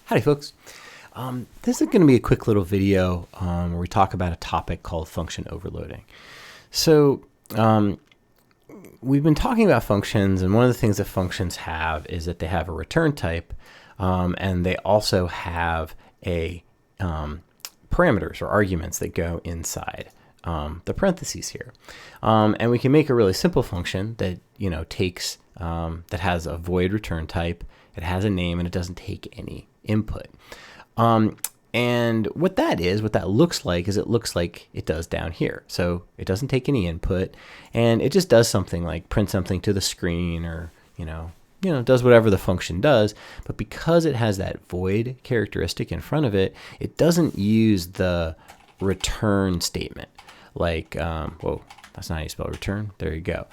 Howdy folks. This is going to be a quick little video where we talk about a topic called function overloading. So we've been talking about functions, and one of the things that functions have is that they have a return type, and they also have a parameters or arguments that go inside the parentheses here. And we can make a really simple function that takes that has a void return type, it has a name, and it doesn't take any input. And what that looks like is it looks like it does down here. So it doesn't take any input, and it just does something like print something to the screen, or does whatever the function does. But because it has that void characteristic in front of it, it doesn't use the return statement. Like, whoa, that's not how you spell return. There you go.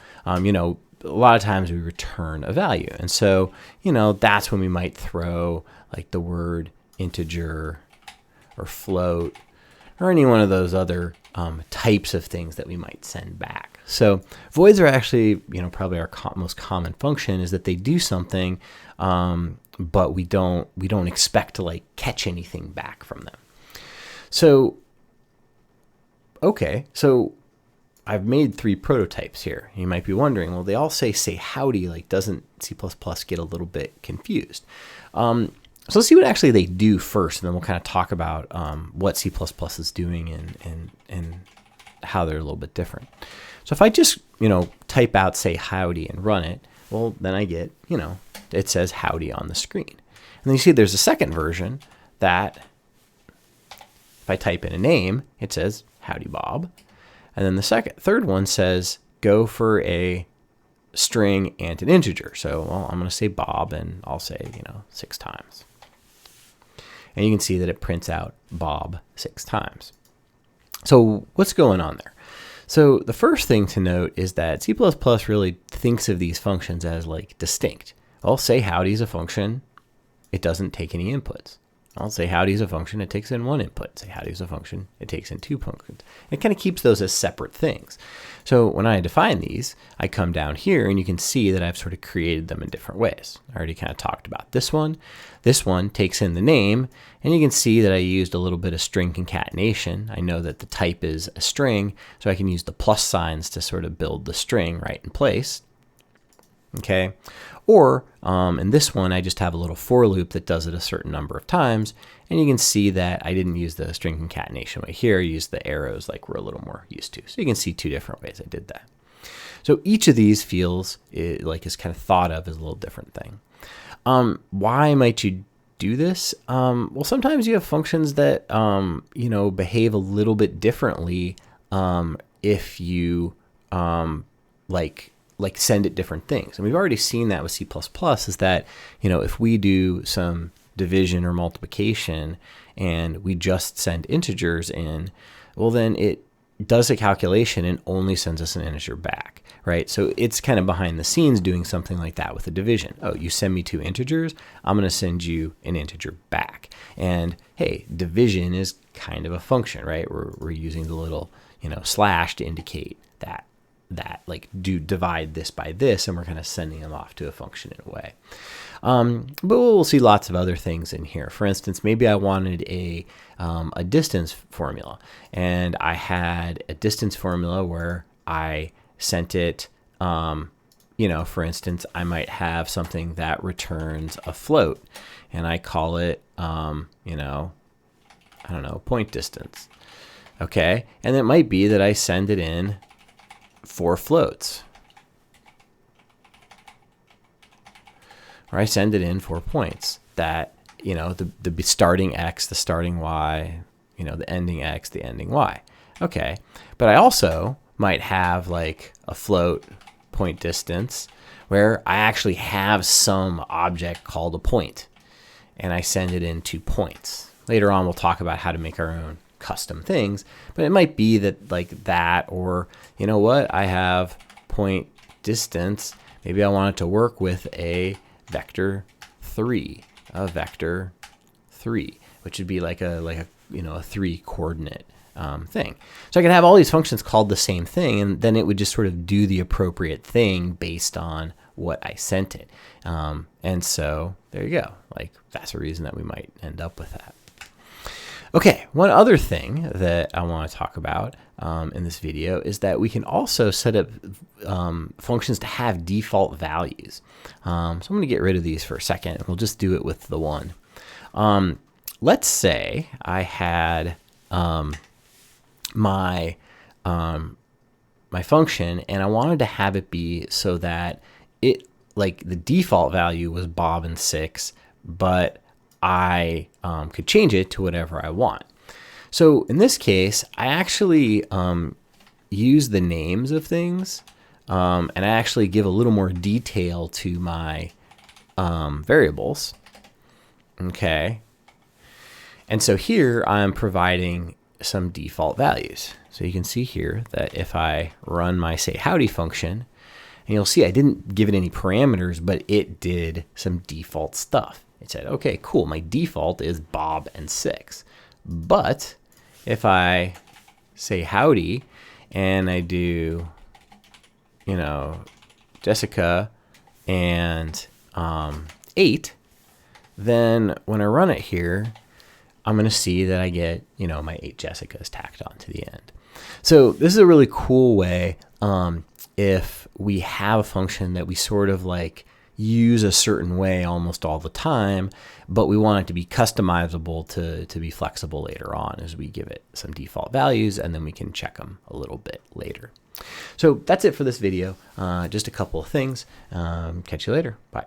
A lot of times we return a value, and so that's when we might throw like the word integer or float or any one of those other types of things that we might send back. So voids are actually probably our most common function, is that they do something, but we don't expect to like catch anything back from them. So okay, so I've made 3 prototypes here. You might be wondering, well, they all say howdy, like doesn't C++ get a little bit confused? So let's see what actually they do first, and then we'll kind of talk about what C++ is doing and how they're a little bit different. So if I just type out say howdy and run it, well, then I get it says howdy on the screen. And then you see there's a second version that if I type in a name, it says howdy Bob. And then the third one says go for a string and an integer. So I'm going to say Bob, and I'll say 6 times. And you can see that it prints out Bob 6 times. So what's going on there? So the first thing to note is that C++ really thinks of these functions as like distinct. I'll say howdy is a function. It doesn't take any inputs. I'll say howdy is a function, it takes in 1 input. Say howdy is a function, it takes in 2 functions. It kind of keeps those as separate things. So when I define these, I come down here and you can see that I've sort of created them in different ways. I already kind of talked about this one. This one takes in the name, and you can see that I used a little bit of string concatenation. I know that the type is a string, so I can use the plus signs to sort of build the string right in place. Okay, or in this one, I just have a little for loop that does it a certain number of times, and you can see that I didn't use the string concatenation way here. I used the arrows like we're a little more used to. So you can see 2 different ways I did that. So each of these feels like is kind of thought of as a little different thing. Why might you do this? Well, sometimes you have functions that behave a little bit differently if you like send it different things. And we've already seen that with C++, is that, if we do some division or multiplication and we just send integers in, well, then it does a calculation and only sends us an integer back, right? So it's kind of behind the scenes doing something like that with a division. Oh, you send me 2 integers, I'm going to send you an integer back. And hey, division is kind of a function, right? We're using the little, slash to indicate that like divide this by this, and we're kind of sending them off to a function in a way. But we'll see lots of other things in here. For instance, maybe I wanted a distance formula, and I had a distance formula where I sent it, for instance, I might have something that returns a float, and I call it, I don't know, point distance. Okay, and it might be that I send it in 4 floats, or I send it in 4 points that, the starting X, the starting Y, the ending X, the ending Y. Okay, but I also might have like a float point distance where I actually have some object called a point, and I send it in 2 points. Later on, we'll talk about how to make our own custom things, but it might be that like that, or I have point distance, maybe I want it to work with a vector 3, which would be like a 3 coordinate thing. So I could have all these functions called the same thing, and then it would just sort of do the appropriate thing based on what I sent it. And so there you go. Like, that's a reason that we might end up with that. Okay, one other thing that I want to talk about in this video is that we can also set up functions to have default values. So I'm going to get rid of these for a second, and we'll just do it with the one. Let's say I had my function, and I wanted to have it be so that it, like, the default value was Bob and 6, but I could change it to whatever I want. So in this case, I actually use the names of things, and I actually give a little more detail to my variables. Okay. And so here I'm providing some default values. So you can see here that if I run my say howdy function, and you'll see I didn't give it any parameters, but it did some default stuff. It said, okay, cool, my default is Bob and 6. But if I say howdy and I do, you know, Jessica and 8, then when I run it here, I'm going to see that I get, you know, my 8 Jessicas tacked on to the end. So this is a really cool way if we have a function that we sort of like use a certain way almost all the time, but we want it to be customizable to be flexible later on as we give it some default values, and then we can check them a little bit later. So that's it for this video. Just a couple of things. Catch you later. Bye.